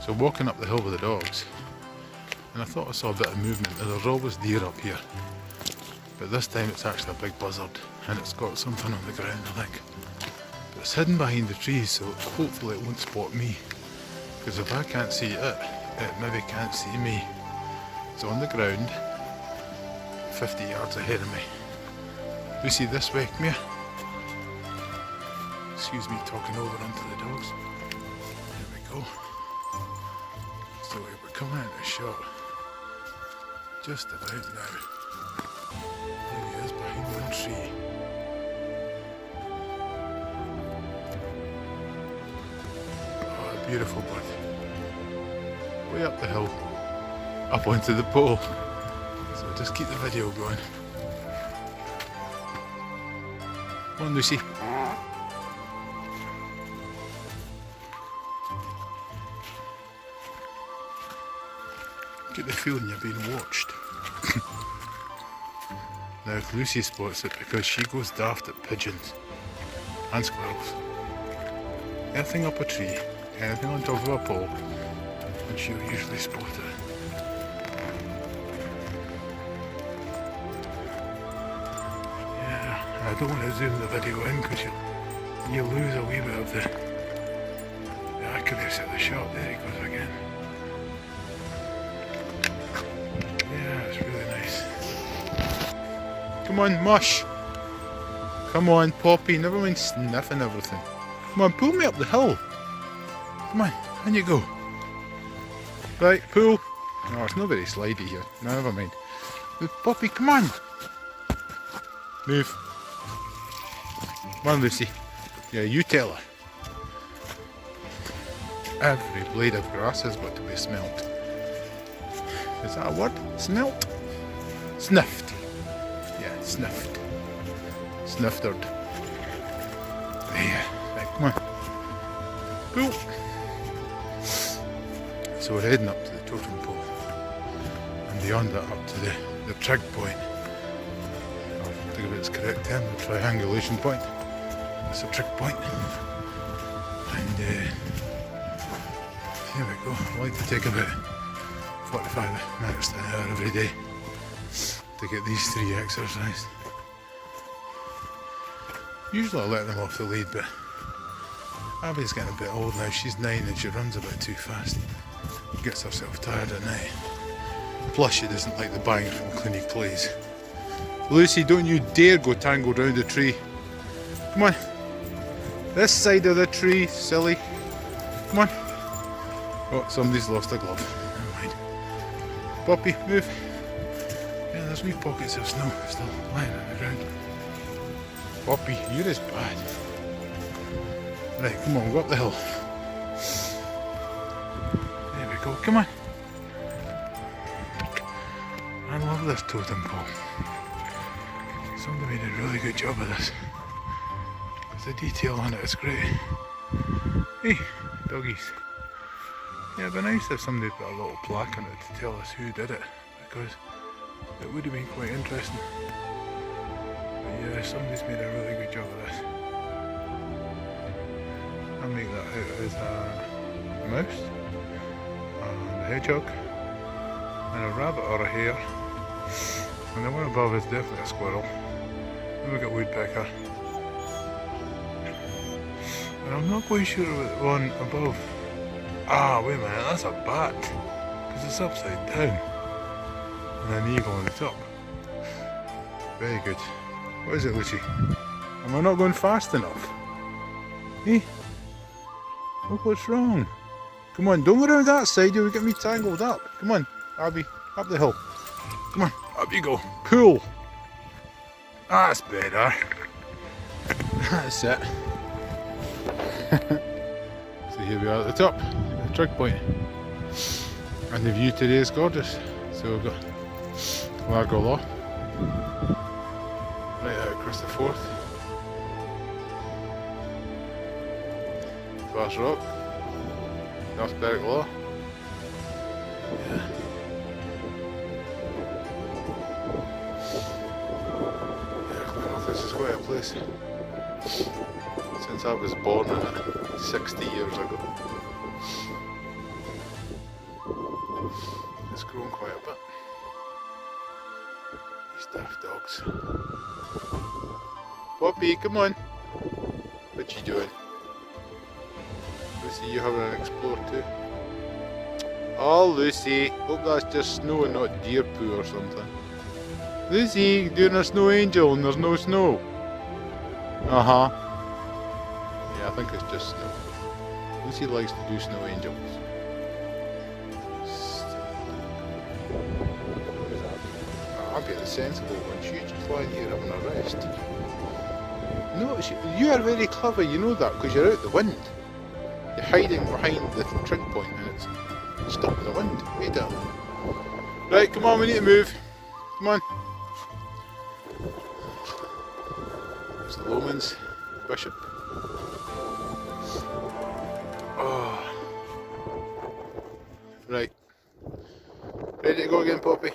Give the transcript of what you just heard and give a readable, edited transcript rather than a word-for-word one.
So walking up the hill with the dogs, and I thought I saw a bit of movement. There's always deer up here, but this time it's actually a big buzzard, and it's got something on the ground, I think. But it's hidden behind the trees, so hopefully it won't spot me. Because if I can't see it maybe can't see me. It's on the ground, 50 yards ahead of me. Lucy, this way, come here. Excuse me talking over onto the dogs. There we go. So we're coming out of shot just about now. There he is behind one tree. Oh, a beautiful bird. Way up the hill, up onto the pole. So just keep the video going. Come on, Lucy. Get the feeling you're being watched. Now if Lucy spots it, because she goes daft at pigeons and squirrels, anything up a tree, anything on top of a pole, and she'll usually spot it. Yeah, I don't want to zoom the video in because you lose a wee bit of the accuracy of the shot. There he goes again. Come on, Mush. Come on, Poppy. Never mind sniffing everything. Come on, pull me up the hill. Come on, on you go. Right, pull. Oh, it's not very slidey here. No, never mind. Move, Poppy, come on. Move. Come on, Lucy. Yeah, you tell her. Every blade of grass has got to be smelt. Is that a word? Smelt? Sniffed. Yeah, sniffed. Sniftered. There. Right, come on. Cool. So we're heading up to the totem pole. And beyond that up to the trig point. I think if it's correct term, the triangulation point. That's a trig point. And there we go. I like to take about 45 minutes to an hour every day to get these three exercised. Usually I let them off the lead, but Abby's getting a bit old now. She's 9 and she runs a bit too fast. Gets herself tired at night. Plus she doesn't like the bang from clinic plays. Lucy, don't you dare go tangled round the tree. Come on. This side of the tree, silly. Come on. Oh, somebody's lost a glove. Never mind. Poppy, move. Yeah, there's wee pockets of snow still lying on the ground. Poppy, you're as bad. Right, come on, go up the hill. There we go, come on. I love this totem pole. Somebody made a really good job of this. With the detail on it, it's great. Hey, doggies. Yeah, it'd be nice if somebody put a little plaque on it to tell us who did it, because it would have been quite interesting. But yeah, somebody's made a really good job of this. I'll make that out as a mouse, and a hedgehog, and a rabbit or a hare. And the one above is definitely a squirrel. Then we got woodpecker. And I'm not quite sure about the one above. Ah, wait a minute, that's a bat. Because it's upside down. And an eagle on the top. Very good. What is it, Lucy? Am I not going fast enough? Hey? Look what's wrong. Come on, don't go around that side, you'll get me tangled up. Come on, Abby, up the hill. Come on, up you go. Pull. That's better. That's it. So here we are at the top, the trig point. And the view today is gorgeous. So we've got Largo Law, right out across the Forth, Fast Rock, North Berwick Law. Yeah. Yeah, this is quite a place. Since I was born in it 60 years ago. It's grown quite a bit. These daft dogs. Poppy, come on. What you doing? Lucy, you having an explore too? Oh, Lucy. Hope that's just snow and not deer poo or something. Lucy, doing a snow angel and there's no snow. Uh-huh. Yeah, I think it's just snow. Lucy likes to do snow angels. I'll be the sensible one. She's just lying here having a rest. No, you are very clever, you know that, because you're out the wind. You're hiding behind the trig point and it's stopping the wind. Wait up. Right, come on, we need to move. Come on. It's the Lomans, Bishop. Oh. Right. Ready to go again, Poppy?